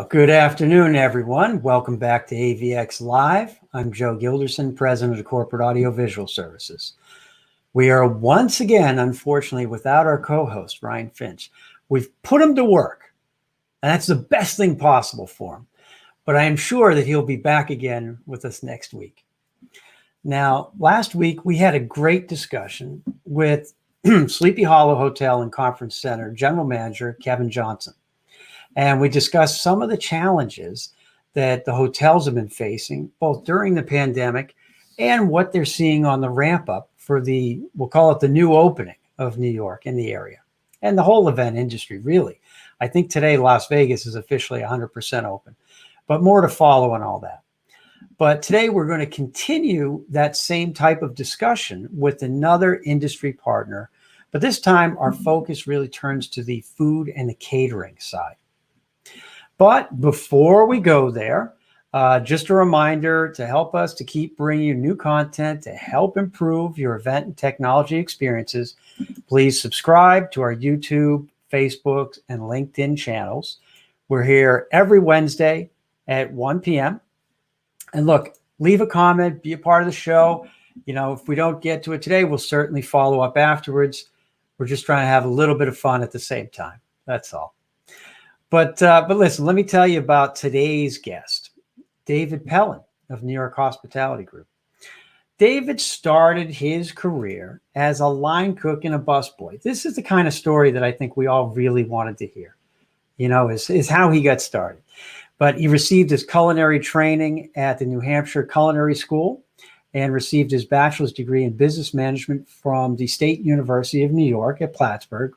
Good afternoon, everyone. Welcome back to AVX Live. I'm Joe Gilderson, President of Corporate Audiovisual Services. We are once again, unfortunately, without our co-host, Ryan Finch. We've put him to work, and that's the best thing possible for him. But I am sure that he'll be back again with us next week. Now, last week, we had a great discussion with Sleepy Hollow Hotel and Conference Center General Manager Kevin Johnson. And we discussed some of the challenges that the hotels have been facing, both during the pandemic and what they're seeing on the ramp up for we'll call it the new opening of New York in the area and the whole event industry, really. I think today Las Vegas is officially 100% open, but more to follow on all that. But today we're going to continue that same type of discussion with another industry partner. But this time our focus really turns to the food and the catering side. But before we go there, just a reminder to help us to keep bringing you new content to help improve your event and technology experiences. Please subscribe to our YouTube, Facebook, and LinkedIn channels. We're here every Wednesday at 1 p.m. And look, leave a comment, be a part of the show. You know, if we don't get to it today, we'll certainly follow up afterwards. We're just trying to have a little bit of fun at the same time. That's all. But listen, let me tell you about today's guest, David Pellon of New York Hospitality Group. David started his career as a line cook and a busboy. This is the kind of story that I think we all really wanted to hear, you know, is how he got started. But he received his culinary training at the New Hampshire Culinary School and received his bachelor's degree in business management from the State University of New York at Plattsburgh.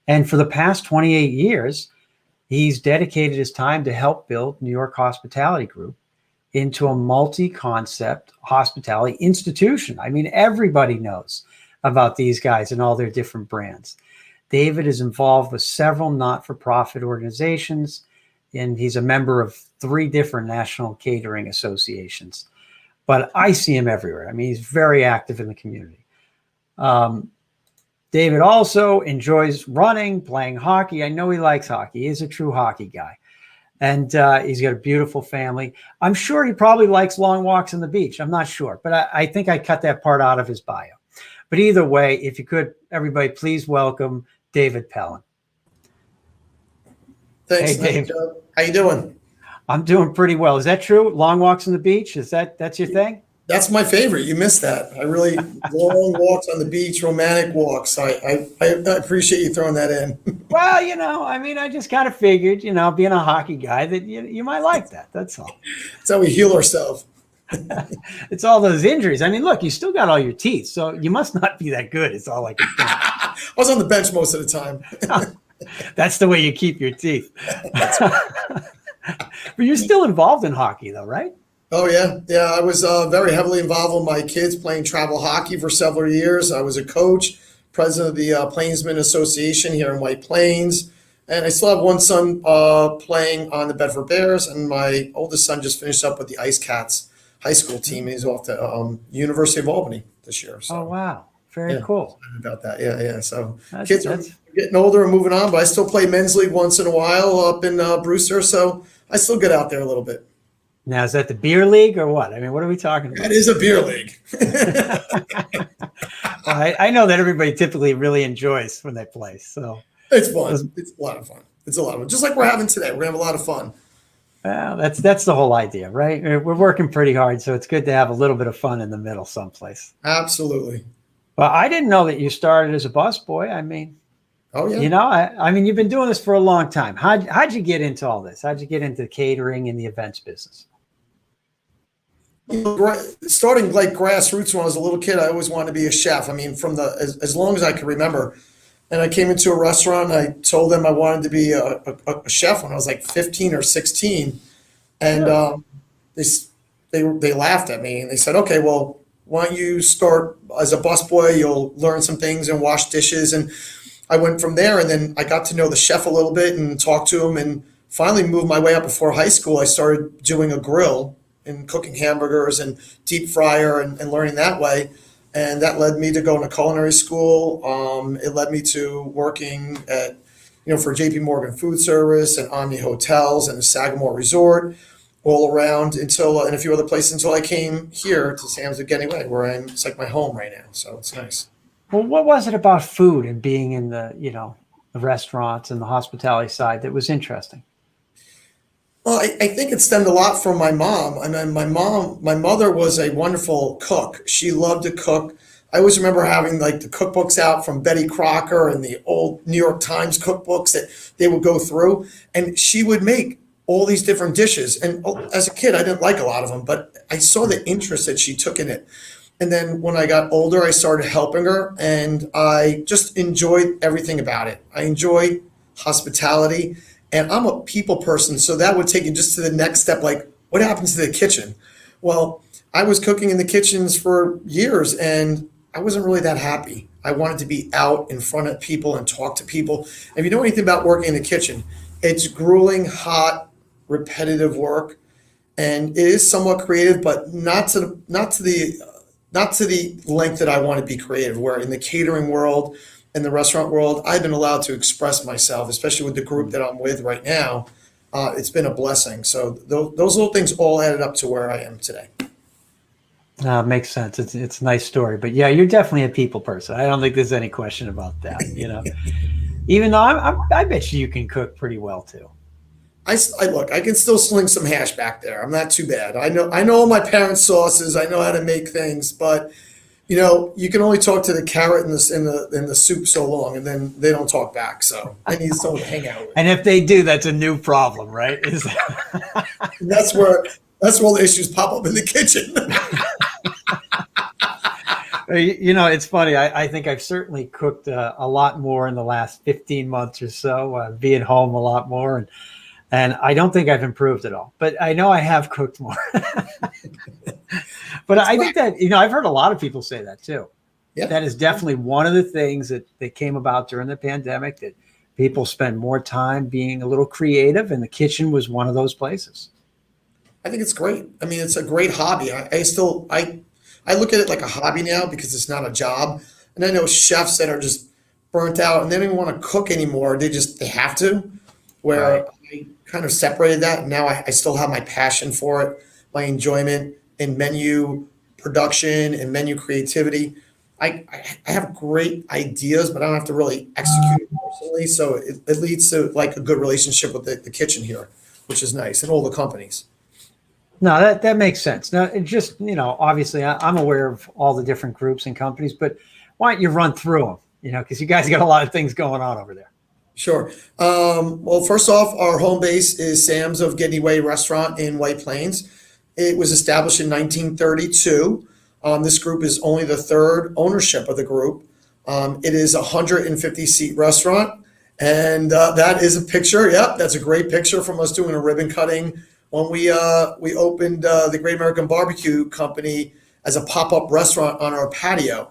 And for the past 28 years, he's dedicated his time to help build New York Hospitality Group into a multi-concept hospitality institution. I mean, everybody knows about these guys and all their different brands. David is involved with several not-for-profit organizations, and he's a member of 3 different national catering associations. But I see him everywhere. I mean, he's very active in the community. David also enjoys running, playing hockey. I know he likes hockey. He is a true hockey guy. And he's got a beautiful family. I'm sure he probably likes long walks on the beach. I'm not sure, but I think I cut that part out of his bio. But either way, if you could, everybody, please welcome David Pellon. Thanks, hey, Dave. Joe. How you doing? I'm doing pretty well. Is that true? Long walks on the beach? That's your thing? That's my favorite. You missed that. I really long walks on the beach, romantic walks. I appreciate you throwing that in. Well, you know, I mean, I just kind of figured, you know, being a hockey guy, that you might like that. That's all. That's how we heal ourselves. It's all those injuries. I mean, look, you still got all your teeth, so you must not be that good. It's all like I was on the bench most of the time. That's the way you keep your teeth. But you're still involved in hockey, though, right? Oh, yeah. Yeah, I was very heavily involved with my kids playing travel hockey for several years. I was a coach, president of the Plainsmen Association here in White Plains. And I still have one son playing on the Bedford Bears, and my oldest son just finished up with the Ice Cats high school team. He's off to University of Albany this year. So, oh, wow. Very cool. About that. Yeah. So kids are getting older and moving on, but I still play men's league once in a while up in Brewster. So I still get out there a little bit. Now, is that the beer league or what? I mean, what are we talking about? It is a beer league. Well, I know that everybody typically really enjoys when they play. So it's fun. It's a lot of fun. It's a lot of fun. Just like we're having today. We're going to have a lot of fun. Well, that's the whole idea, right? We're working pretty hard, so it's good to have a little bit of fun in the middle someplace. Absolutely. Well, I didn't know that you started as a busboy. I mean, oh yeah. You know, I mean, you've been doing this for a long time. How'd you get into all this? How'd you get into catering and the events business? Starting like grassroots when I was a little kid, I always wanted to be a chef. I mean, from as long as I can remember. And I came into a restaurant. And I told them I wanted to be a chef when I was like 15 or 16, and they laughed at me and they said, "Okay, well, why don't you start as a busboy? You'll learn some things and wash dishes." And I went from there, and then I got to know the chef a little bit and talked to him, and finally moved my way up. Before high school, I started doing a grill and cooking hamburgers and deep fryer and learning that way. And that led me to going to culinary school. It led me to working at, for JP Morgan Food Service and Omni Hotels and the Sagamore Resort, all around until, and a few other places until I came here to Sam's of Getting Away, where it's like my home right now. So it's nice. Well, what was it about food and being in the, the restaurants and the hospitality side that was interesting? Well, I think it stemmed a lot from my mom. I mean, my mother was a wonderful cook. She loved to cook. I always remember having like the cookbooks out from Betty Crocker and the old New York Times cookbooks that they would go through, and she would make all these different dishes. And as a kid, I didn't like a lot of them, but I saw the interest that she took in it. And then when I got older, I started helping her, and I just enjoyed everything about it. I enjoy hospitality, and I'm a people person, so that would take you just to the next step, like what happens to the kitchen? Well, I was cooking in the kitchens for years, and I wasn't really that happy. I wanted to be out in front of people and talk to people. If you know anything about working in the kitchen, it's grueling, hot, repetitive work, and it is somewhat creative, but not to the length that I want to be creative, where in the catering world and the restaurant world, I've been allowed to express myself, especially with the group that I'm with right now. It's been a blessing. So those little things all added up to where I am today. Makes sense. It's a nice story, but yeah, you're definitely a people person. I don't think there's any question about that. Even though I bet you can cook pretty well too. I look, I can still sling some hash back there. I'm not too bad. I know all my parents' sauces. I know how to make things, but you can only talk to the carrot in the soup so long, and then they don't talk back. So I need someone to hang out with. And if they do, that's a new problem, right? That's where all the issues pop up in the kitchen. It's funny. I think I've certainly cooked a lot more in the last 15 months or so, being home a lot more. And I don't think I've improved at all, but I know I have cooked more. But I think that, I've heard a lot of people say that too. Yeah. That is definitely one of the things that came about during the pandemic, that people spend more time being a little creative, and the kitchen was one of those places. I think it's great. I mean, it's a great hobby. I look at it like a hobby now because it's not a job. And I know chefs that are just burnt out and they don't even want to cook anymore. They have to, where right. I kind of separated that. And now I still have my passion for it, my enjoyment in menu production and menu creativity. I have great ideas, but I don't have to really execute it personally. So it leads to like a good relationship with the kitchen here, which is nice, and all the companies. No, that makes sense. Now, it just, obviously I'm aware of all the different groups and companies, but why don't you run through them, because you guys got a lot of things going on over there. Sure. Well, first off, our home base is Sam's of Getting Away Restaurant in White Plains. It was established in 1932. This group is only the third ownership of the group. It is a 150-seat restaurant, and that is a picture. Yep, that's a great picture from us doing a ribbon cutting when we opened the Great American Barbecue Company as a pop-up restaurant on our patio,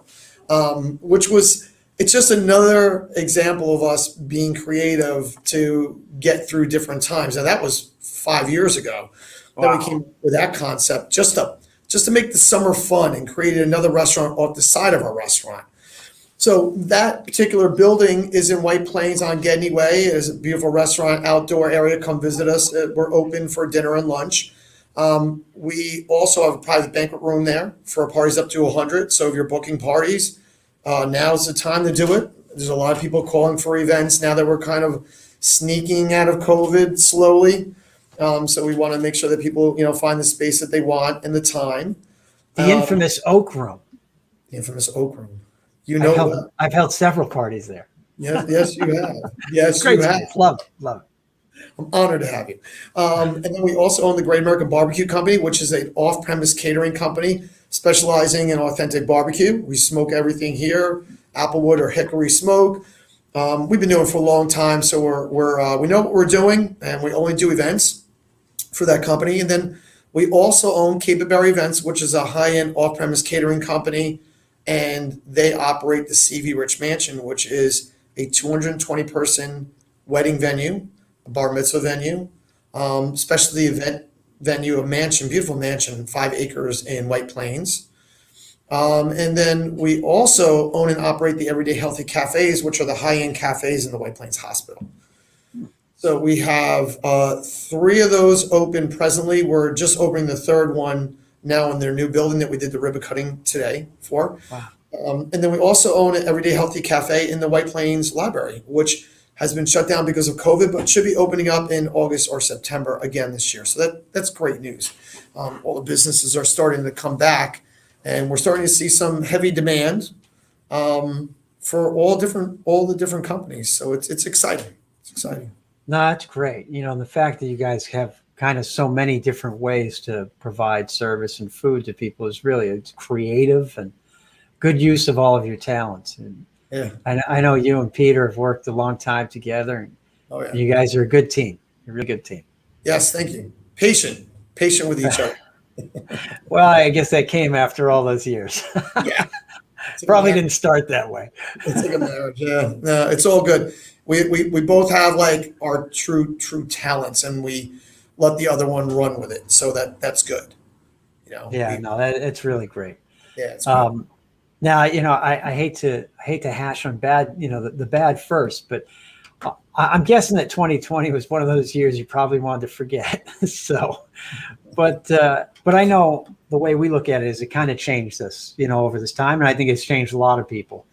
it's just another example of us being creative to get through different times. Now that was 5 years ago. Wow. That we came up with that concept just to make the summer fun, and created another restaurant off the side of our restaurant. So that particular building is in White Plains on Getting Way. It is a beautiful restaurant, outdoor area. Come visit us. We're open for dinner and lunch. We also have a private banquet room there for parties up to 100. So if you're booking parties, now's the time to do it. There's a lot of people calling for events now that we're kind of sneaking out of COVID slowly. So we want to make sure that people, find the space that they want and the time. The infamous Oak Room. The infamous Oak Room. I've held several parties there. Yes, you have. Yes, great you have. Space. Love it. I'm honored to have you. And then we also own the Great American Barbecue Company, which is an off-premise catering company specializing in authentic barbecue. We smoke everything here, applewood or hickory smoke. We've been doing it for a long time, so we know what we're doing, and we only do events for that company. And then we also own Cape Berry Events, which is a high-end off-premise catering company, and they operate the CV Rich Mansion, which is a 220-person wedding venue, a bar mitzvah venue, specialty event venue, a mansion, beautiful mansion, 5 acres in White Plains. And then we also own and operate the Everyday Healthy Cafes, which are the high-end cafes in the White Plains Hospital. So we have 3 of those open presently. We're just opening the 3rd one now in their new building that we did the ribbon cutting today for. Wow. And then we also own an Everyday Healthy Cafe in the White Plains Library, which has been shut down because of COVID, but should be opening up in August or September again this year. So that's great news. All the businesses are starting to come back, and we're starting to see some heavy demand for all the different companies. So it's exciting. It's exciting. No, that's great. The fact that you guys have kind of so many different ways to provide service and food to people is really, it's creative and good use of all of your talents. And Yeah. I know you and Peter have worked a long time together, and Oh yeah. you guys are a good team. You're a really good team. Yes. Thank you. Patient with each other. Well, I guess that came after all those years. Yeah. Probably didn't start that way. It's like a marriage. Yeah. No, it's all good. We both have like our true talents, and we let the other one run with it. So that's good. Yeah, it's really great. Yeah. It's good. Now, I hate to hash on bad, the bad first, but I'm guessing that 2020 was one of those years you probably wanted to forget. So, but I know the way we look at it is it kind of changed us, over this time, and I think it's changed a lot of people.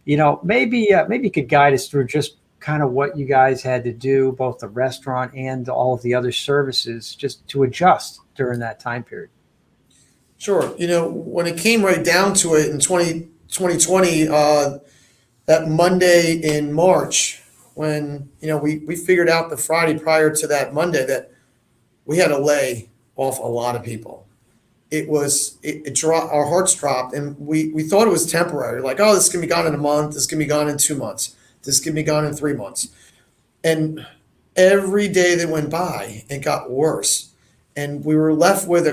Maybe you could guide us through just kind of what you guys had to do, both the restaurant and all of the other services, just to adjust during that time period. Sure. When it came right down to it in 2020, that Monday in March, when, we figured out the Friday prior to that Monday that we had to lay off a lot of people. It dropped, our hearts dropped, and we thought it was temporary. Like, oh, this is going to be gone in a month. This is going to be gone in 2 months. This is going to be gone in 3 months. And every day that went by, it got worse. And we were left with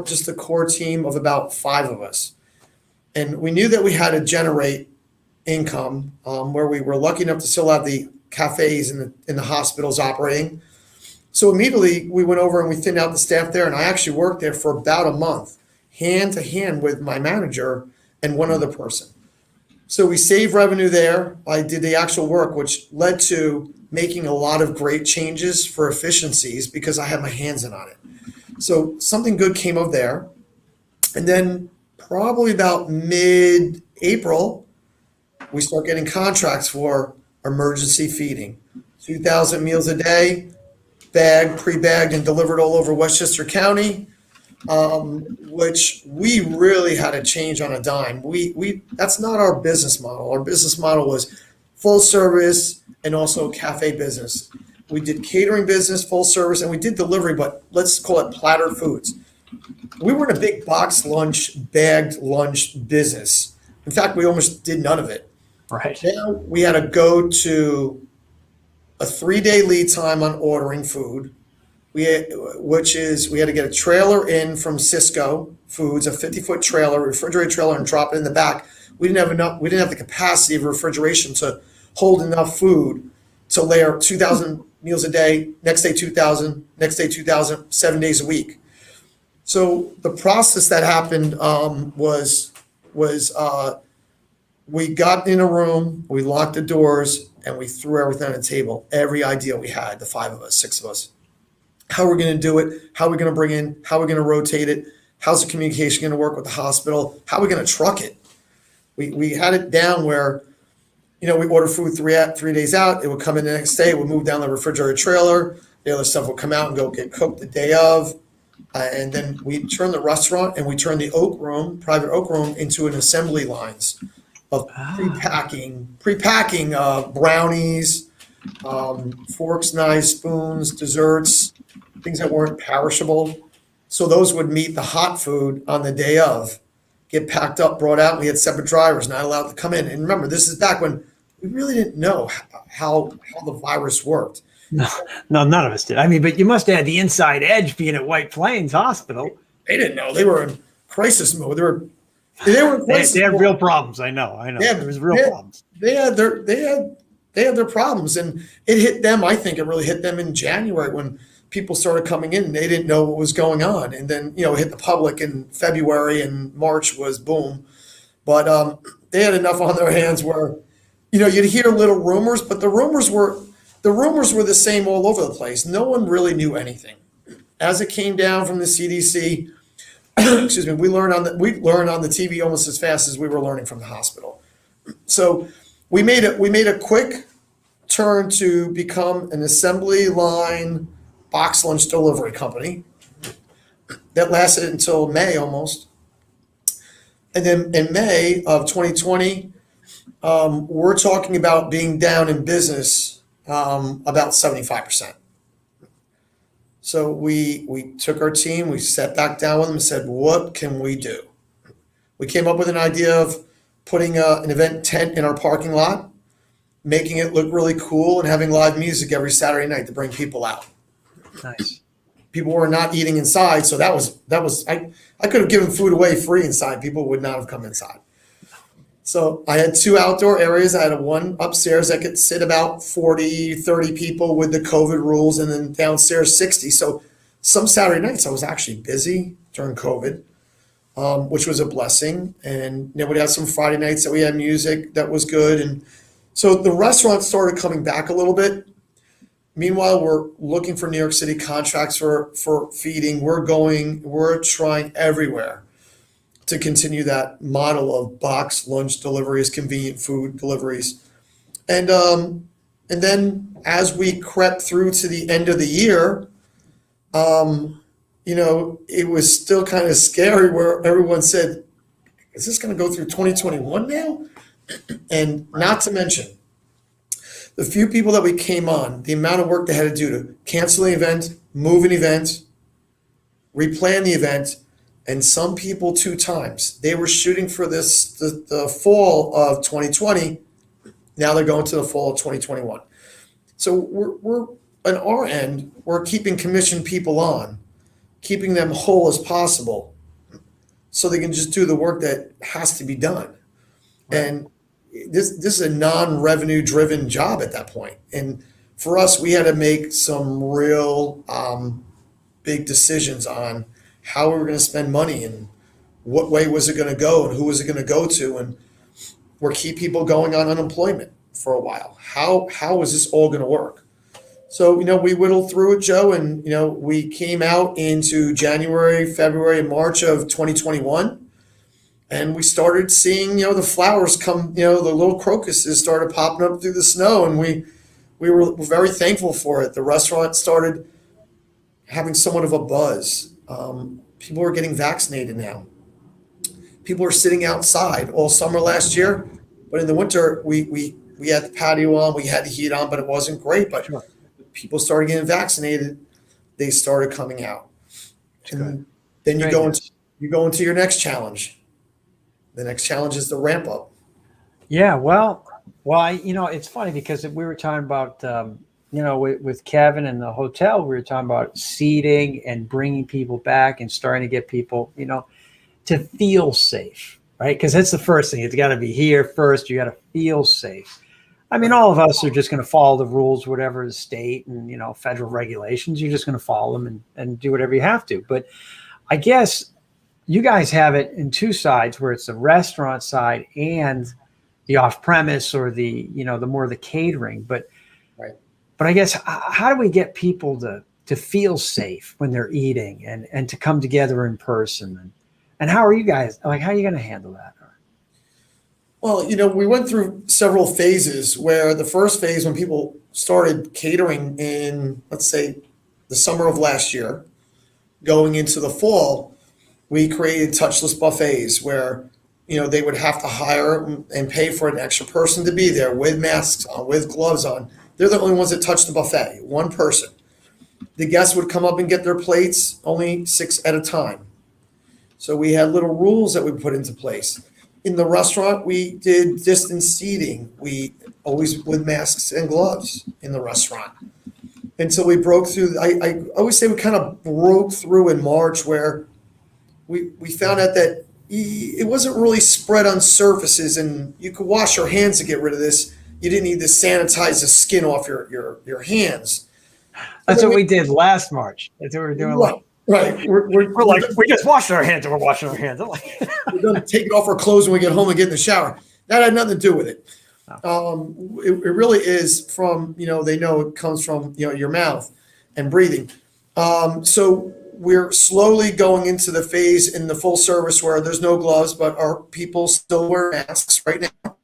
just a core team of about 5 of us. And we knew that we had to generate income, where we were lucky enough to still have the cafes in the hospitals operating. So immediately we went over and we thinned out the staff there. And I actually worked there for about a month, hand to hand with my manager and one other person. So we saved revenue there. I did the actual work, which led to making a lot of great changes for efficiencies because I had my hands in on it. So something good came of there. And then probably about mid-April, we start getting contracts for emergency feeding. 2,000 meals a day, bagged, pre-bagged, and delivered all over Westchester County, which we really had to change on a dime. That's not our business model. Our business model was full service and also cafe business. We did catering business, full service, and we did delivery, but let's call it platter foods. We weren't a big box lunch, bagged lunch business. In fact, we almost did none of it. Right. Now we had to go to a 3-day lead time on ordering food. We had to get a trailer in from Cisco Foods, a 50-foot trailer, refrigerated trailer, and drop it in the back. We didn't have the capacity of refrigeration to hold enough food to layer 2,000 meals a day, next day 2,000, next day 2,000, 7 days a week. So the process that happened was we got in a room, we locked the doors, and we threw everything on the table. Every idea we had, the 5 of us, 6 of us. How we're going to do it, how we're going to bring in, how we're going to rotate it, how's the communication going to work with the hospital, how we're going to truck it. We had it down where, we order food 3 days out, it would come in the next day, it would move down the refrigerator trailer, the other stuff would come out and go get cooked the day of. And then we turn the restaurant and we turn the private oak room into an assembly lines of pre-packing brownies, forks, knives, spoons, desserts, things that weren't perishable. So those would meet the hot food on the day of, get packed up, brought out. We had separate drivers, not allowed to come in. And remember, this is back when we really didn't know how the virus worked. No, none of us did. I mean, but you must have had the inside edge being at White Plains Hospital. They didn't know. They were in crisis mode. They were in crisis they had mode. real problems. I know. There was real problems. They had their problems, and it hit them. I think it really hit them in January when people started coming in and they didn't know what was going on. And then, it hit the public in February, and March was boom. But they had enough on their hands where, you'd hear little rumors, but the rumors were the rumors were the same all over the place. No one really knew anything. As it came down from the CDC, excuse me, we learned on the TV almost as fast as we were learning from the hospital. So we made a quick turn to become an assembly line box lunch delivery company that lasted until May almost. And then in May of 2020, we're talking about being down in business about 75%. So we took our team, we sat back down with them and said, what can we do? We came up with an idea of putting an event tent in our parking lot, making it look really cool, and having live music every Saturday night to bring people out. Nice. People were not eating inside, so that was I could have given food away free inside. People would not have come inside. So I had 2 outdoor areas. I had one upstairs that could sit about 40, 30 people with the COVID rules, and then downstairs 60. So some Saturday nights I was actually busy during COVID, which was a blessing. And then we'd have some Friday nights that we had music that was good. And so the restaurant started coming back a little bit. Meanwhile, we're looking for New York City contracts for feeding. We're trying everywhere to continue that model of box lunch deliveries, convenient food deliveries. And then as we crept through to the end of the year, it was still kind of scary where everyone said, is this going to go through 2021 now? And not to mention, the few people that we came on, the amount of work they had to do to cancel the event, move an event, replan the event, and some people 2 times. They were shooting for the fall of 2020. Now they're going to the fall of 2021. So we're on our end, we're keeping commissioned people on, keeping them whole as possible, so they can just do the work that has to be done. Right. And this is a non-revenue driven job at that point. And for us, we had to make some real big decisions on how we were going to spend money and what way was it going to go and who was it going to go to, and were key people going on unemployment for a while. How is this all going to work? So, we whittled through it, Joe, and, we came out into January, February, and March of 2021, and we started seeing, the flowers come, the little crocuses started popping up through the snow, and we were very thankful for it. The restaurant started having somewhat of a buzz. People are getting vaccinated now. People are sitting outside all summer last year, but in the winter we had the patio on, we had the heat on, but it wasn't great. But sure, people started getting vaccinated. They started coming out. And then you go into your next challenge. The next challenge is the ramp up. Yeah, well, it's funny because we were talking about with Kevin and the hotel, we were talking about seating and bringing people back and starting to get people, to feel safe, right? Because that's the first thing. It's got to be here first. You got to feel safe. I mean, all of us are just going to follow the rules, whatever the state and, federal regulations. You're just going to follow them and do whatever you have to. But I guess you guys have it in 2 sides, where it's the restaurant side and the off-premise, or the, the more the catering. But I guess, how do we get people to feel safe when they're eating and to come together in person? And how are you guys, how are you going to handle that? Well, we went through several phases, where the first phase, when people started catering in, let's say, the summer of last year, going into the fall, we created touchless buffets where, they would have to hire and pay for an extra person to be there with masks on, with gloves on. They're the only ones that touch the buffet, one person. The guests would come up and get their plates, only 6 at a time. So we had little rules that we put into place. In the restaurant, we did distance seating. We always with masks and gloves in the restaurant. Until we broke through, I always say we kind of broke through in March, where we found out that it wasn't really spread on surfaces, and you could wash your hands to get rid of this. You didn't need to sanitize the skin off your hands. That's what we did last March. That's what we were doing. Right. We're like, we just washed our hands and we're washing our hands. We're going to take off our clothes when we get home and get in the shower. That had nothing to do with it. It really is from, they know it comes from, your mouth and breathing. So we're slowly going into the phase in the full service where there's no gloves, but our people still wear masks right now.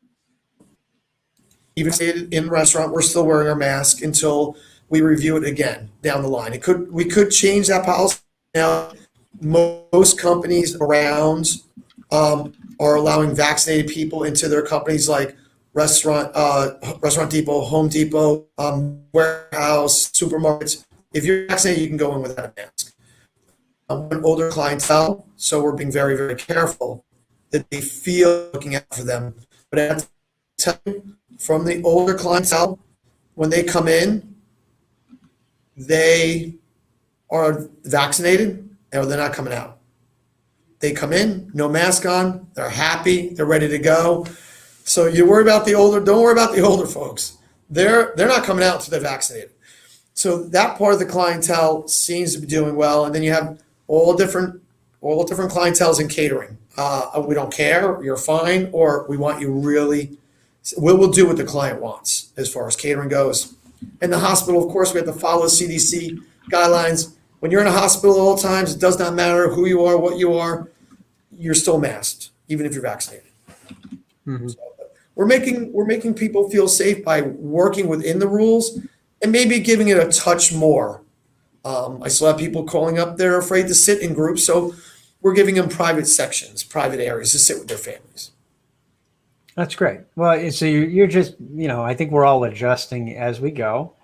Even in the restaurant, we're still wearing our mask until we review it again down the line. We could change that policy now. Most companies around are allowing vaccinated people into their companies, like Restaurant Depot, Home Depot, warehouse, supermarkets. If you're vaccinated, you can go in without a mask. An older clientele, so we're being very, very careful that they feel looking out for them. But I have to tell you, from the older clientele, when they come in, they are vaccinated or they're not coming out. They come in, no mask on, they're happy, they're ready to go. So you worry about the older, don't worry about the older folks. They're not coming out until they're vaccinated. So that part of the clientele seems to be doing well. And then you have all different clienteles in catering. We don't care, you're fine, or we want you really, we'll do what the client wants as far as catering goes. In the hospital, of course, we have to follow CDC guidelines. When you're in a hospital at all times, it does not matter who you are, what you are, you're still masked, even if you're vaccinated. Mm-hmm. So we're making people feel safe by working within the rules and maybe giving it a touch more. I still have people calling up, they're afraid to sit in groups, so we're giving them private sections, private areas to sit with their families. That's great. Well, so you're just, I think we're all adjusting as we go.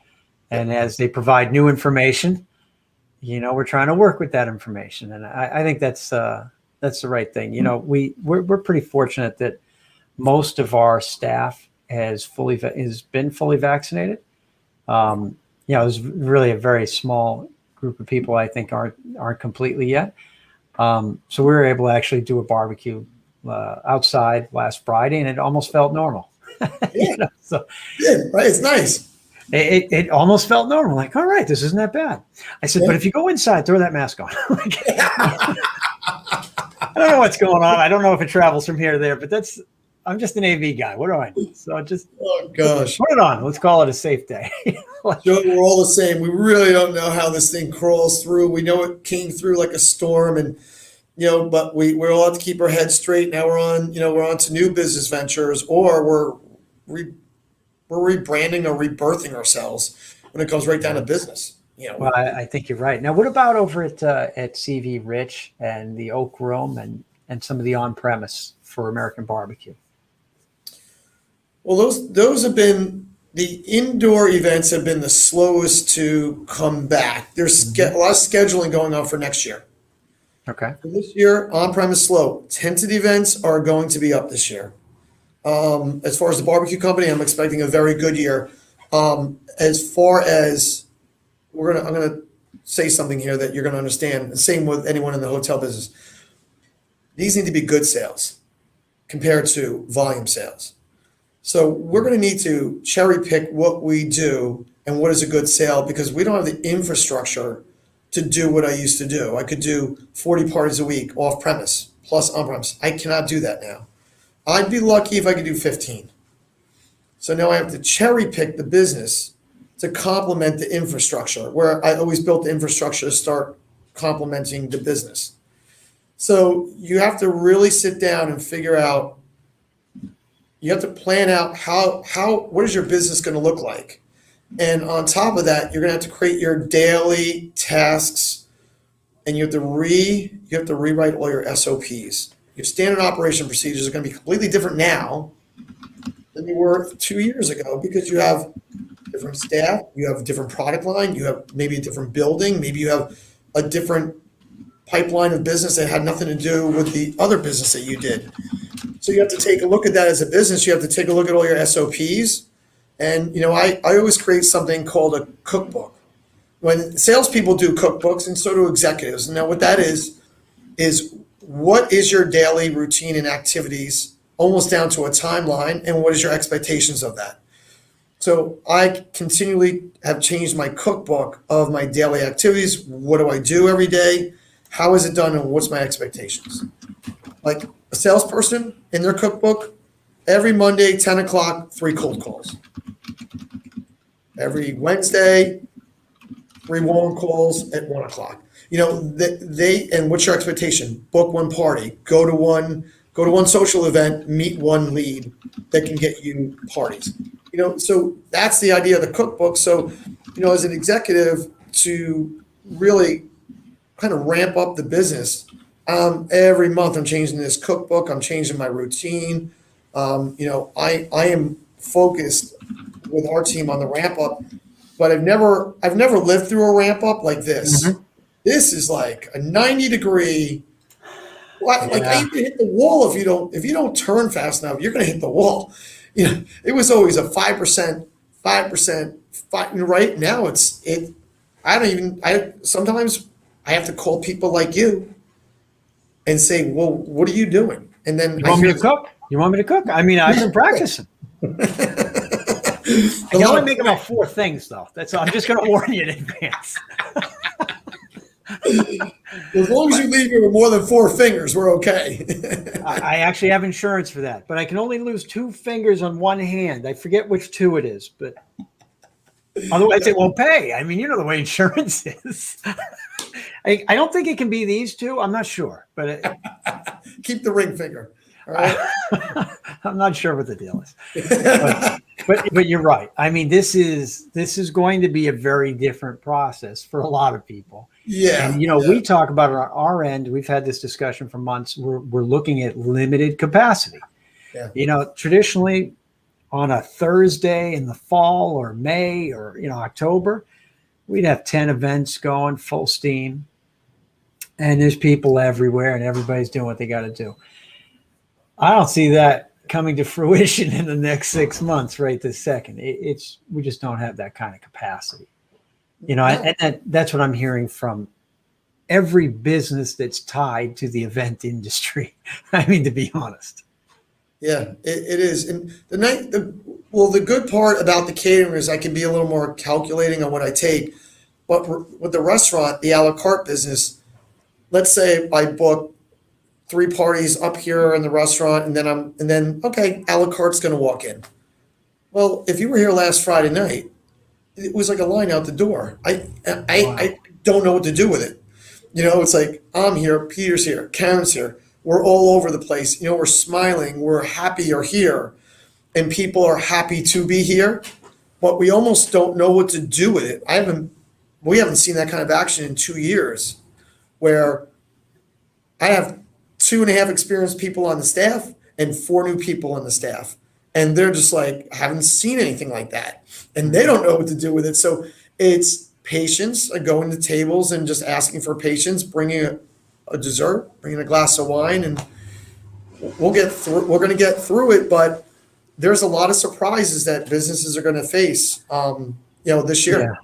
And as they provide new information, we're trying to work with that information. And I think that's the right thing. We're pretty fortunate that most of our staff has been fully vaccinated. There's really a very small group of people I think aren't completely yet. So we were able to actually do a barbecue outside last Friday, and it almost felt normal. Yeah, right. It's nice. It almost felt normal. Like, all right, this isn't that bad. I said, but if you go inside, throw that mask on. I don't know what's going on. I don't know if it travels from here to there, but I'm just an AV guy. What do I do? So just oh gosh, put it on. Let's call it a safe day. Joe, we're all the same. We really don't know how this thing crawls through. We know it came through like a storm, and but we all have to keep our heads straight. Now we're on to new business ventures, or we're rebranding or rebirthing ourselves when it comes right down to business. Well, I think you're right. Now, what about over at CV Rich and the Oak Room and some of the on-premise for American Barbecue? Well, those have been the indoor events have been the slowest to come back. There's a lot of scheduling going on for next year. Okay. For this year, on-premise slow. Tented events are going to be up this year. As far as the barbecue company, I'm expecting a very good year. As far as I'm gonna say something here that you're gonna understand. The same with anyone in the hotel business. These need to be good sales compared to volume sales. So we're gonna need to cherry pick what we do and what is a good sale, because we don't have the infrastructure to do what I used to do. I could do 40 parties a week off premise plus on premise. I cannot do that now. I'd be lucky if I could do 15. So now I have to cherry pick the business to complement the infrastructure, where I always built the infrastructure to start complementing the business. So you have to really sit down and figure out, you have to plan out what is your business going to look like? And on top of that, you're going to have to create your daily tasks, and you have to rewrite all your SOPs. Your standard operation procedures are going to be completely different now than they were 2 years ago, because you have different staff, you have a different product line, you have maybe a different building, maybe you have a different pipeline of business that had nothing to do with the other business that you did. So you have to take a look at that as a business. You have to take a look at all your SOPs. And, I always create something called a cookbook. When salespeople do cookbooks, and so do executives. Now, what that is what is your daily routine and activities, almost down to a timeline, and what is your expectations of that? So I continually have changed my cookbook of my daily activities. What do I do every day? How is it done? And what's my expectations? Like a salesperson in their cookbook, every Monday, 10 o'clock, 3 cold calls. Every Wednesday, 3 warm calls at 1 o'clock. And what's your expectation? Book 1 party, go to one social event, meet 1 lead that can get you parties. So that's the idea of the cookbook. So, as an executive, to really kind of ramp up the business, every month I'm changing this cookbook. I'm changing my routine. I am focused with our team on the ramp up, but I've never lived through a ramp up like this. Mm-hmm. This is like a 90-degree. Like Yeah. you can hit the wall if you don't turn fast enough, you're going to hit the wall. It was always a 5%. Right now sometimes I have to call people like you and say, well, what are you doing? And then You want me to cook? You want me to cook? I mean, I've been practicing. I can only make about 4 things, though. I'm just going to warn you in advance. As long as you leave here with more than 4 fingers, we're okay. I actually have insurance for that, but I can only lose 2 fingers on one hand. I forget which 2 it is, but otherwise it won't pay. I mean, the way insurance is. I don't think it can be these 2. I'm not sure, but Keep the ring finger. All right. I'm not sure what the deal is. But you're right. I mean, this is going to be a very different process for a lot of people. Yeah. And, we talk about it on our end. We've had this discussion for months. We're looking at limited capacity. Yeah. Traditionally on a Thursday in the fall or May or, October, we'd have 10 events going full steam. And there's people everywhere and everybody's doing what they got to do. I don't see that coming to fruition in the next 6 months right this second. We just don't have that kind of capacity. And that's what I'm hearing from every business that's tied to the event industry. I mean, to be honest. Yeah, it is. And the good part about the catering is I can be a little more calculating on what I take. But with the restaurant, the a la carte business, let's say I book 3 parties up here in the restaurant, and then okay, a la carte's going to walk in. Well, if you were here last Friday night, it was like a line out the door. I don't know what to do with it. It's like, I'm here, Peter's here, Karen's here. We're all over the place. We're smiling. We're happy you're here. And people are happy to be here. But we almost don't know what to do with it. We haven't seen that kind of action in 2 years, where I have 2.5 experienced people on the staff and 4 new people on the staff. And they're just like, I haven't seen anything like that. And they don't know what to do with it. So it's patience, going to tables and just asking for patience, bringing a dessert, bringing a glass of wine, and we're going to get through it. But there's a lot of surprises that businesses are going to face, this year.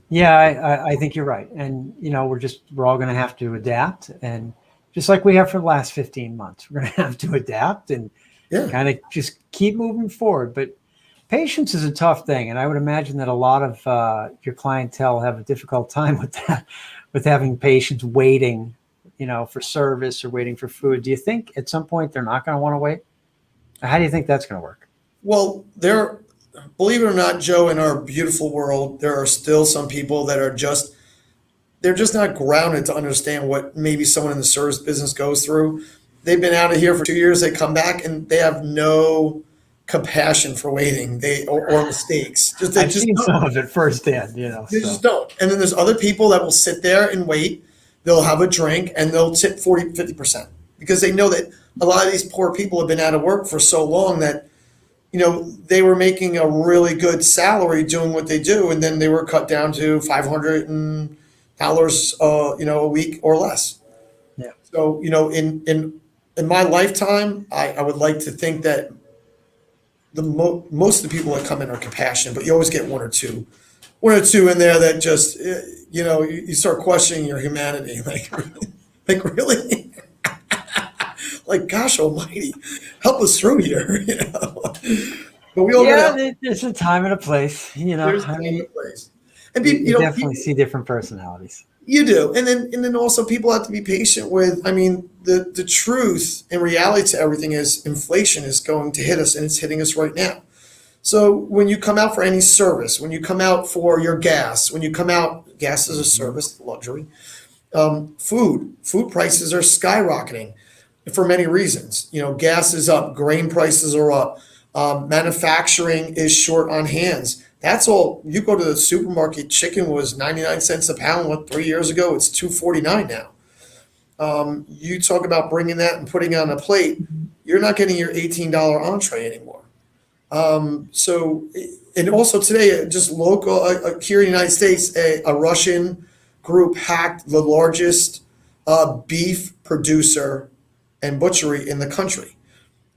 Yeah, I think you're right. And, we're all going to have to adapt. And just like we have for the last 15 months, we're going to have to adapt and kind of just keep moving forward. But patience is a tough thing. And I would imagine that a lot of your clientele have a difficult time with that, with having patience waiting, for service or waiting for food. Do you think at some point they're not going to want to wait? How do you think that's going to work? Well, believe it or not, Joe, in our beautiful world, there are still some people that they're just not grounded to understand what maybe someone in the service business goes through. They've been out of here for 2 years. They come back and they have no compassion for waiting or mistakes. I've seen some of it firsthand, They just don't. And then there's other people that will sit there and wait. They'll have a drink and they'll tip 40-50% because they know that a lot of these poor people have been out of work for so long that, they were making a really good salary doing what they do, and then they were cut down to $500 a week or less. Yeah. So, in my lifetime, I would like to think that most of the people that come in are compassionate, but you always get one or two in there that just, you start questioning your humanity. Like really? Like, gosh almighty, help us through here, But we all there's a time and a place, There's a time and a place. And you definitely see different personalities. You do. And then also people have to be patient with, I mean, the truth and reality to everything is inflation is going to hit us, and it's hitting us right now. So when you come out for any service, when you come out for your gas, when you come out, gas is a service, luxury. Food prices are skyrocketing for many reasons. You know, gas is up, grain prices are up, manufacturing is short on hands. That's all. You go to the supermarket, chicken was 99 cents a pound. What, 3 years ago? It's 2.49 now. You talk about bringing that and putting it on a plate. You're not getting your $18 entree anymore. So, and also today, just local here in the United States, a Russian group hacked the largest beef producer and butchery in the country.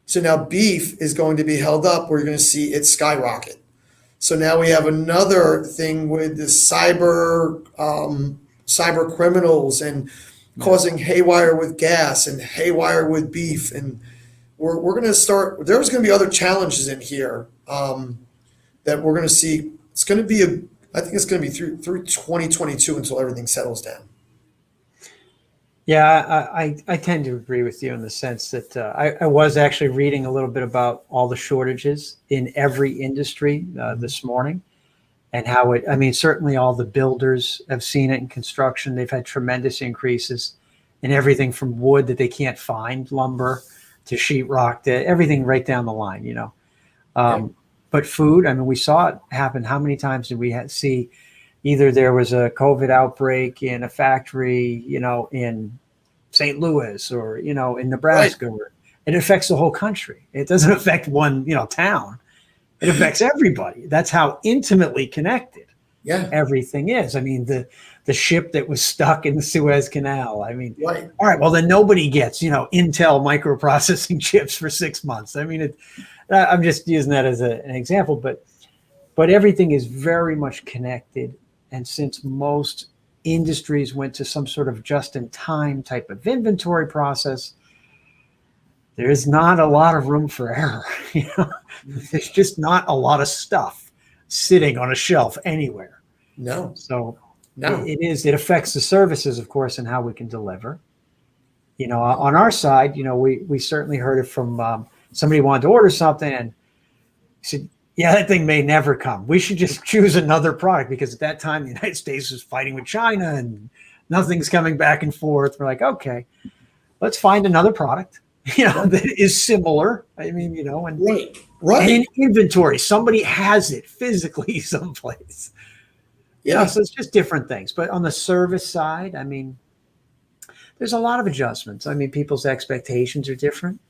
So now beef is going to be held up. We're going to see it skyrocket. So now we have another thing with the cyber criminals and causing haywire with gas and haywire with beef, and we're going to start. There's going to be other challenges in here that we're going to see. It's going to be I think it's going to be through 2022 until everything settles down. Yeah, I tend to agree with you in the sense that I was actually reading a little bit about all the shortages in every industry this morning, and how I mean, certainly all the builders have seen it in construction. They've had tremendous increases in everything from wood that they can't find, lumber, to sheetrock, to everything right down the line, you know. But food, I mean, we saw it happen. How many times did we see either there was a COVID outbreak in a factory, you know, in St. Louis or, you know, in Nebraska. Right. It affects the whole country. It doesn't affect one, you know, town. It affects everybody. That's how intimately connected everything is. I mean, the ship that was stuck in the Suez Canal. I mean, all right, well, then nobody gets, you know, Intel microprocessing chips for 6 months. I mean, I'm just using that as an example, but everything is very much connected. And since most industries went to some sort of just-in-time type of inventory process, there's not a lot of room for error. You know, there's just not a lot of stuff sitting on a shelf anywhere. No. So it affects the services, of course, and how we can deliver. You know, on our side, you know, we certainly heard it from somebody who wanted to order something and said, yeah, that thing may never come. We should just choose another product, because at that time, the United States was fighting with China and nothing's coming back and forth. We're like, okay, let's find another product, you know, that is similar. I mean, you know, and in inventory, somebody has it physically someplace. Yeah. You know, so it's just different things. But on the service side, I mean, there's a lot of adjustments. I mean, people's expectations are different.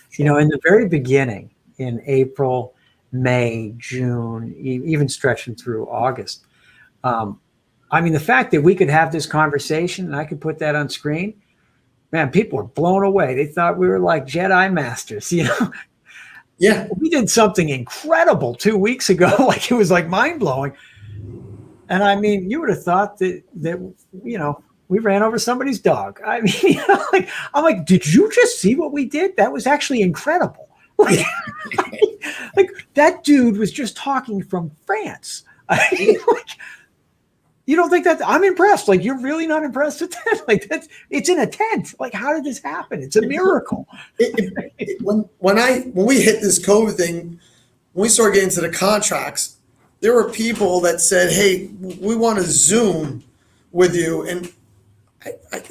Sure. You know, in the very beginning, in April, May, June, even stretching through August. I mean, the fact that we could have this conversation and I could put that on screen, man, people were blown away. They thought we were like Jedi masters, you know? Yeah. We did something incredible 2 weeks ago. Like, it was like mind blowing. And I mean, you would have thought that, you know, we ran over somebody's dog. I mean, you know, like, I'm like, did you just see what we did? That was actually incredible. Like, like that dude was just talking from France. I mean, like, you don't think that? I'm impressed. Like, you're really not impressed with that? Like, it's in a tent. Like, how did this happen? It's a miracle. When we hit this COVID thing, when we started getting into the contracts, there were people that said, "Hey, we want to Zoom with you," and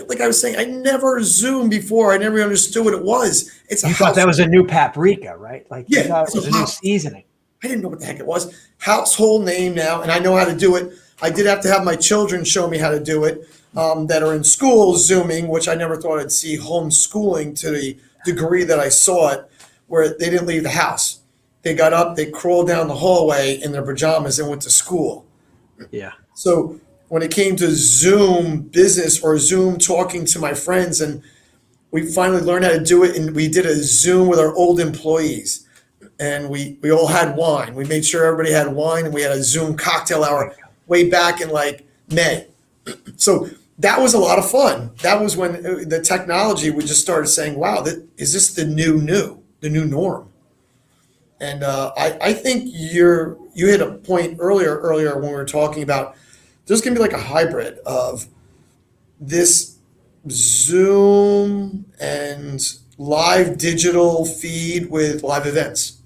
like I was saying, I never Zoomed before. I never understood what it was. You thought that was a new paprika, right? Like, you thought it was a new seasoning. I didn't know what the heck it was. Household name now, and I know how to do it. I did have to have my children show me how to do it, that are in school Zooming, which I never thought I'd see homeschooling to the degree that I saw it, where they didn't leave the house. They got up, they crawled down the hallway in their pajamas and went to school. Yeah. So when it came to Zoom business or Zoom talking to my friends, and we finally learned how to do it, and we did a Zoom with our old employees, and we all had wine. We made sure everybody had wine, and we had a Zoom cocktail hour way back in like May. So that was a lot of fun. That was when the technology, we just started saying, wow, is this the new norm? And I think you hit a point earlier when we were talking about there's going to be like a hybrid of this Zoom and live digital feed with live events.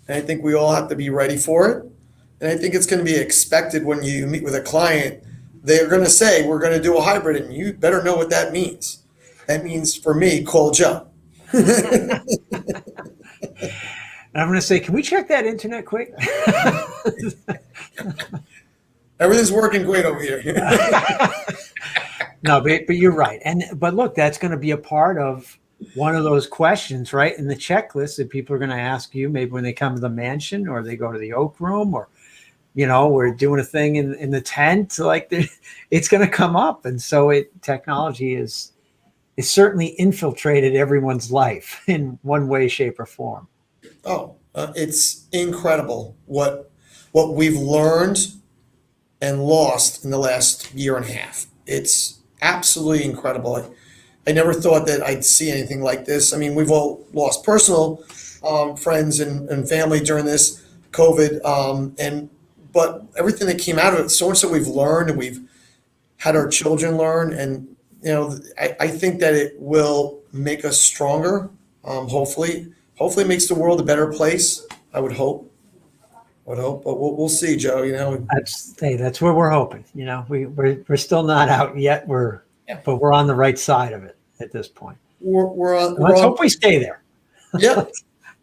And I think we all have to be ready for it. And I think it's going to be expected when you meet with a client. They're going to say, we're going to do a hybrid, and you better know what that means. That means, for me, call Joe. And I'm going to say, can we check that internet quick? Everything's working great over here. No, but you're right. But look, that's going to be a part of one of those questions, right, in the checklist that people are going to ask you maybe when they come to the mansion or they go to the Oak Room, or, we're doing a thing in the tent. Like, it's going to come up. And so technology is certainly infiltrated everyone's life in one way, shape, or form. Oh, it's incredible what we've learned and lost in the last year and a half. It's absolutely incredible. I never thought that I'd see anything like this. I mean, we've all lost personal friends and family during this COVID, but everything that came out of it, so much that we've learned and we've had our children learn, and I think that it will make us stronger. Hopefully it makes the world a better place. I would hope, but we'll see, Joe. That's where we're hoping. We're still not out yet. But we're on the right side of it at this point. Let's hope we stay there. Yeah,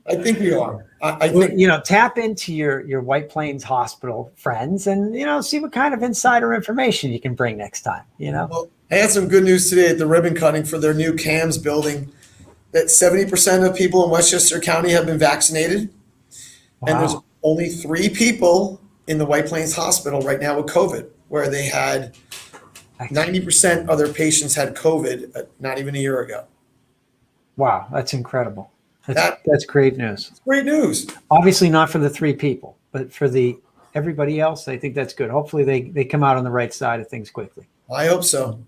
I think we are. I think tap into your White Plains Hospital friends and see what kind of insider information you can bring next time. Well, I had some good news today at the ribbon cutting for their new CAMS building, that 70% of people in Westchester County have been vaccinated. Wow. And there's only 3 people in the White Plains Hospital right now with COVID, where they had 90% of their patients had COVID not even a year ago. Wow, that's incredible. That's great news. Great news. Obviously not for the 3 people, but for everybody else, I think that's good. Hopefully they come out on the right side of things quickly. I hope so.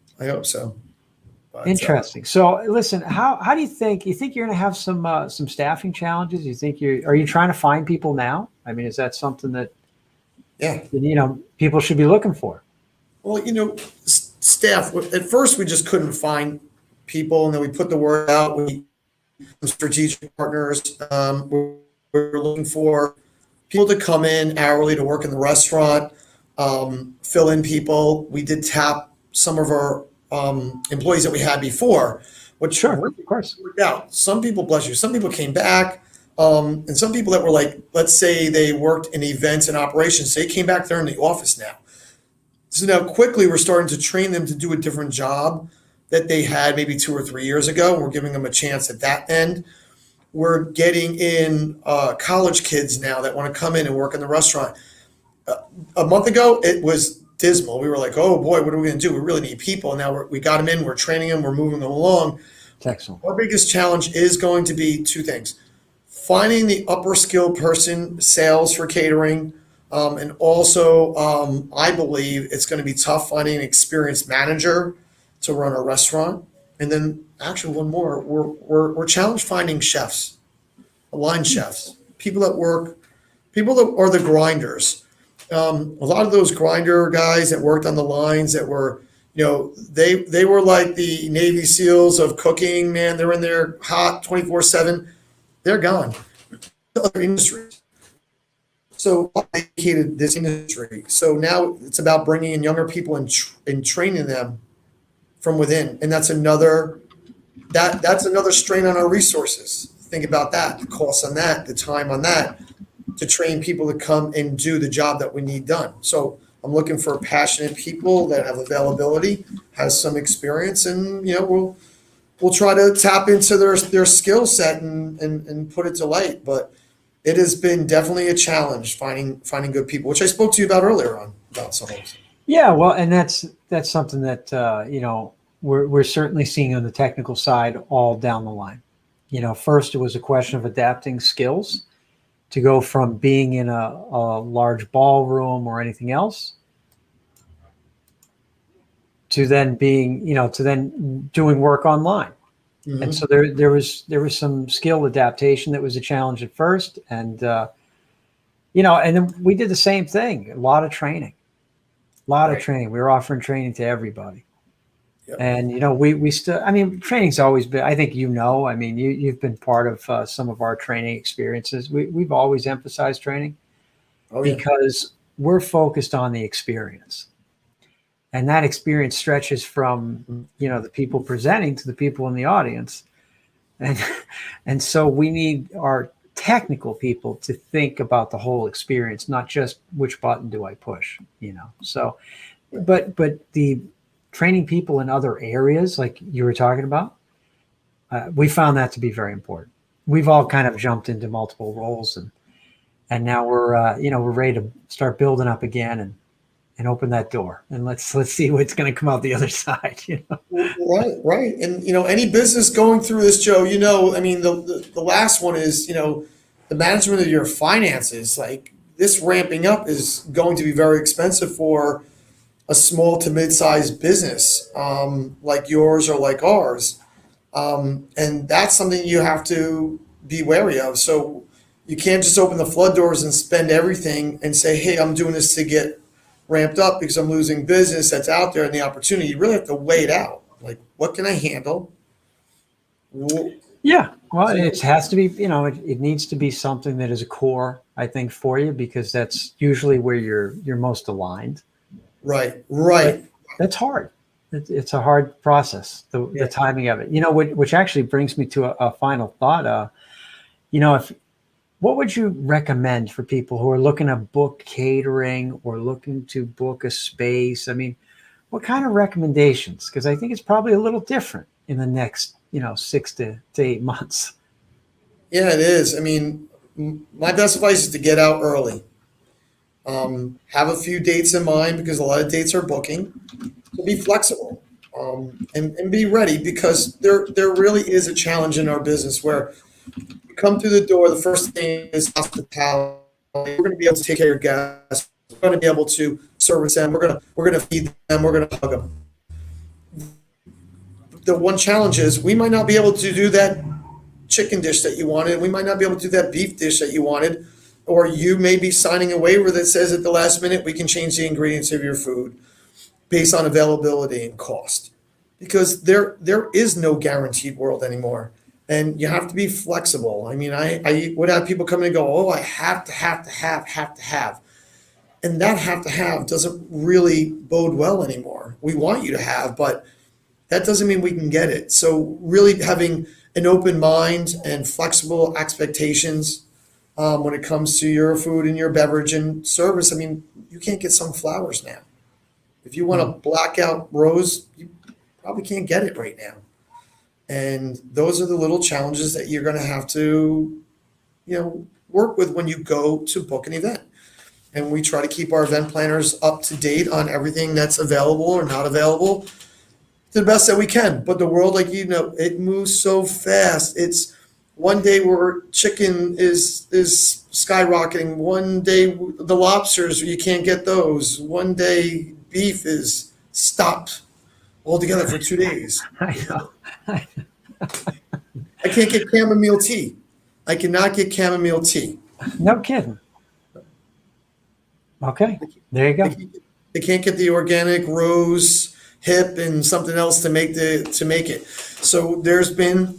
But, interesting. So listen, how do you think you're going to have some staffing challenges? Are you trying to find people now? I mean, is that something that people should be looking for? Well, staff, at first we just couldn't find people, and then we put the word out. We strategic partners. We're looking for people to come in hourly to work in the restaurant, fill in people. We did tap some of our employees that we had before, which of course worked out. Some people, bless you, some people came back, and some people that were like, let's say they worked in events and operations, they came back there in the office now. So now quickly we're starting to train them to do a different job that they had maybe 2 or 3 years ago. We're giving them a chance at that end. We're getting in college kids now that want to come in and work in the restaurant. A month ago, it was dismal. We were like, oh boy, what are we going to do? We really need people. Now we got them in, we're training them, we're moving them along. Excellent. Our biggest challenge is going to be 2 things. Finding the upper skill person, sales for catering, and also I believe it's going to be tough finding an experienced manager to run a restaurant. And then actually one more, we're challenged finding chefs, line chefs, people that are the grinders. A lot of those grinder guys that worked on the lines that were, they were like the Navy SEALs of cooking, man. They're in there hot 24/7. They're gone to other industries. So I dedicated this industry. So now it's about bringing in younger people and training them from within. And that's another strain on our resources. Think about that, the cost on that, the time on that, to train people to come and do the job that we need done. So I'm looking for passionate people that have availability, has some experience, and we'll try to tap into their skill set and put it to light. But it has been definitely a challenge finding good people, which I spoke to you about earlier on about some of those. Yeah, well, and that's something that we're certainly seeing on the technical side all down the line. First it was a question of adapting skills to go from being in a large ballroom or anything else to then doing work online. Mm-hmm. And so there was some skill adaptation that was a challenge at first. And, and then we did the same thing, a lot of training. We were offering training to everybody. Yep. And, we still, I mean, training's always been, I think, I mean, you've been part of some of our training experiences. We've always emphasized training Oh yeah. because we're focused on the experience. And that experience stretches from, the people presenting to the people in the audience. And, and so we need our technical people to think about the whole experience, not just which button do I push, So, but the training people in other areas, like you were talking about, we found that to be very important. We've all kind of jumped into multiple roles, and now we're ready to start building up again and open that door, and let's see what's going to come out the other side. Right. And any business going through this, Joe, I mean, the last one is, the management of your finances. Like, this ramping up is going to be very expensive for a small to mid-sized business, like yours or like ours. And that's something you have to be wary of. So you can't just open the flood doors and spend everything and say, hey, I'm doing this to get ramped up because I'm losing business that's out there and the opportunity. You really have to weigh it out. Like, what can I handle? Yeah. Well, it has to be, it needs to be something that is a core, I think, for you, because that's usually where you're most aligned. Right. But that's hard. It's a hard process, the timing of it, which actually brings me to a final thought. What would you recommend for people who are looking to book catering or looking to book a space? I mean, what kind of recommendations? Because I think it's probably a little different in the next, 6 to 8 months. Yeah, it is. I mean, my best advice is to get out early. Have a few dates in mind because a lot of dates are booking. So be flexible, and be ready, because there really is a challenge in our business where you come through the door, the first thing is hospitality. We're going to be able to take care of your guests. We're going to be able to service them. We're going to feed them. We're going to hug them. The one challenge is we might not be able to do that chicken dish that you wanted. We might not be able to do that beef dish that you wanted, or you may be signing a waiver that says at the last minute we can change the ingredients of your food based on availability and cost, because there is no guaranteed world anymore, and you have to be flexible. I mean, I would have people come in and go, oh, I have to have, and that have to have doesn't really bode well anymore. We want you to have, but that doesn't mean we can get it. So really having an open mind and flexible expectations when it comes to your food and your beverage and service. I mean, you can't get some flowers now. If you want a blackout rose, you probably can't get it right now. And those are the little challenges that you're going to have to, work with when you go to book an event. And we try to keep our event planners up to date on everything that's available or not available to the best that we can. But the world, like, it moves so fast. It's one day where chicken is skyrocketing. One day the lobsters, you can't get those. One day beef is stopped altogether for 2 days. I know. I can't get chamomile tea. I cannot get chamomile tea. No kidding. Okay, there you go. They can't get the organic rose hip and something else to make it. So there's been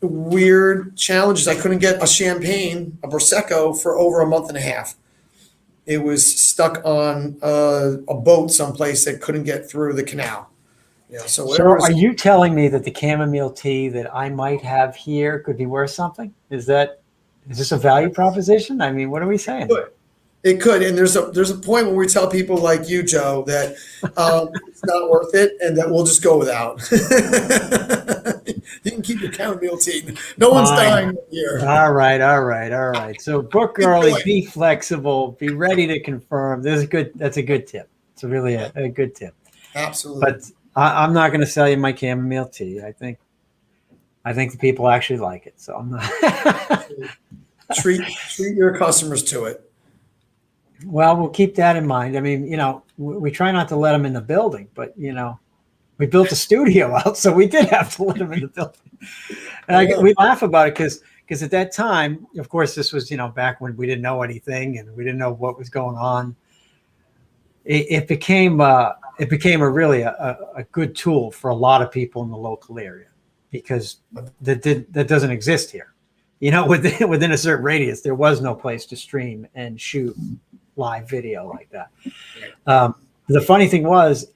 weird challenges. I couldn't get a champagne, a prosecco, for over a month and a half. It was stuck on a boat someplace that couldn't get through the canal. So are you telling me that the chamomile tea that I might have here could be worth something? Is this a value proposition? I mean, what are we saying? It could, and there's a point when we tell people like you, Joe, that it's not worth it, and that we'll just go without. You can keep your chamomile tea. No one's dying here. All right. So book early, be flexible, be ready to confirm. That's a good tip. It's really a good tip. Absolutely. But I'm not going to sell you my chamomile tea. I think the people actually like it. So I'm not. treat your customers to it. Well, we'll keep that in mind. I mean, we try not to let them in the building, but, we built a studio out, so we did have to let them in the building. And we laugh about it because at that time, of course, this was, back when we didn't know anything and we didn't know what was going on. it became a really a good tool for a lot of people in the local area, because that doesn't exist here. Within a certain radius, there was no place to stream and shoot live video like that. The funny thing was,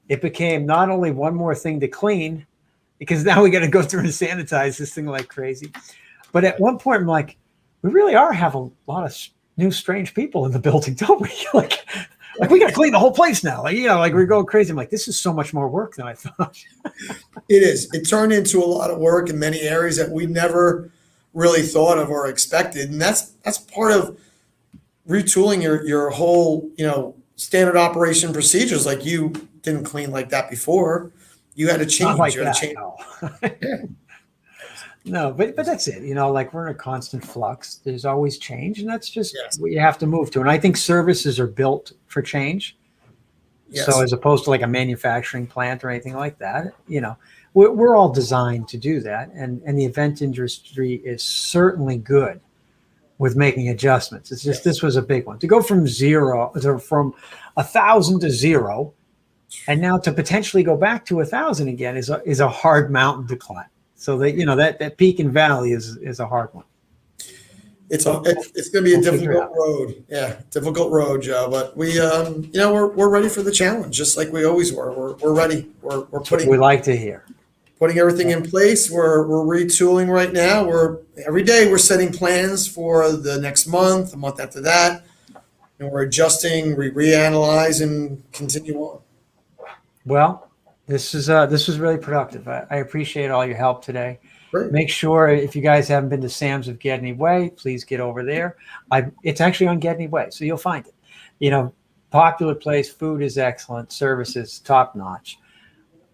it became not only one more thing to clean, because now we got to go through and sanitize this thing like crazy. But at one point, I'm like, we really have a lot of new strange people in the building, don't we? like we got to clean the whole place now. We're going crazy. I'm like, this is so much more work than I thought. It is. It turned into a lot of work in many areas that we never really thought of or expected. And that's part of retooling your whole, standard operation procedures. Like, you didn't clean like that before. You had to change. Not like you had that, to change. no. Yeah. No, but that's it. We're in a constant flux. There's always change, and that's just Yes. what you have to move to. And I think services are built for change. Yes. So as opposed to like a manufacturing plant or anything like that, we're all designed to do that. And the event industry is certainly good with making adjustments. It's just, this was a big one to go from 1,000 to 0. And now to potentially go back to 1,000 again is a hard mountain to climb. So that peak and valley is a hard one. It's going to be a difficult road. Yeah, difficult road, Joe. But we're ready for the challenge, just like we always were. We're ready. We're putting. We like to hear. Putting everything in place. We're retooling right now. Every day we're setting plans for the next month, a month after that, and we're adjusting, reanalyze, and continue on. Well, this was really productive. I appreciate all your help today. Great. Make sure, if you guys haven't been to Sam's of Gedney Way, please get over there. It's actually on Gedney Way, so you'll find it. Popular place, food is excellent, service is top notch.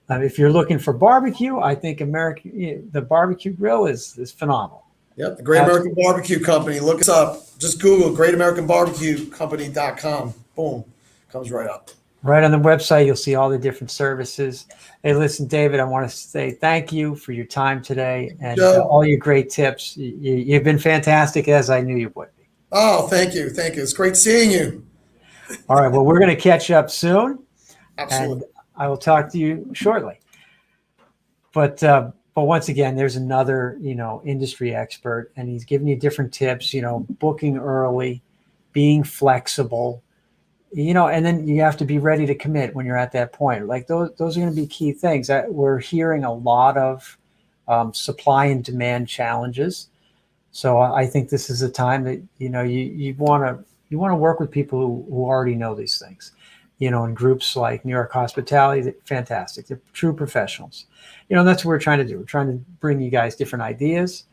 If you're looking for barbecue, I think the barbecue grill is phenomenal. Yep, the Great American Barbecue Company. Look us up. Just Google GreatAmericanBarbecueCompany.com. Boom, comes right up. Right on the website, you'll see all the different services. Hey, listen, David, I want to say thank you for your time today and all your great tips. You've been fantastic, as I knew you would be. Oh, thank you. Thank you. It's great seeing you. All right. Well, we're going to catch up soon. Absolutely. And I will talk to you shortly. But once again, there's another, industry expert, and he's giving you different tips, booking early, being flexible, and then you have to be ready to commit when you're at that point. Like those are going to be key things. We're hearing a lot of supply and demand challenges. So I think this is a time that, you want to work with people who already know these things, in groups like New York Hospitality. They're fantastic. They're true professionals. And that's what we're trying to do. We're trying to bring you guys different ideas,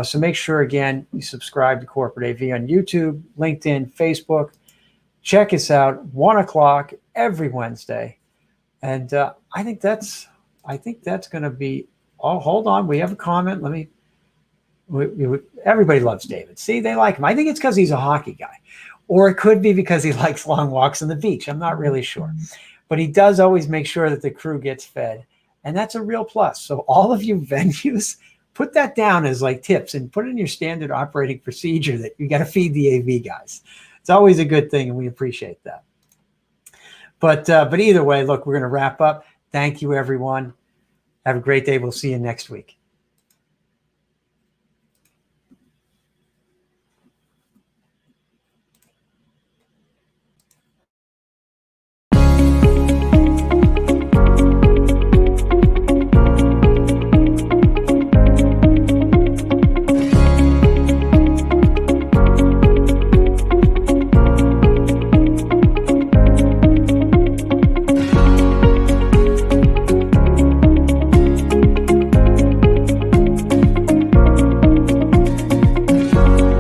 so make sure, again, you subscribe to Corporate AV on YouTube, LinkedIn, Facebook. Check us out, 1:00 every Wednesday. And I think that's going to be, hold on. We have a comment. Everybody loves David. See, they like him. I think it's because he's a hockey guy, or it could be because he likes long walks on the beach. I'm not really sure, but he does always make sure that the crew gets fed. And that's a real plus. So all of you venues, put that down as like tips and put it in your standard operating procedure that you got to feed the AV guys. It's always a good thing, and we appreciate that. But either way, look, we're going to wrap up. Thank you, everyone. Have a great day. We'll see you next week.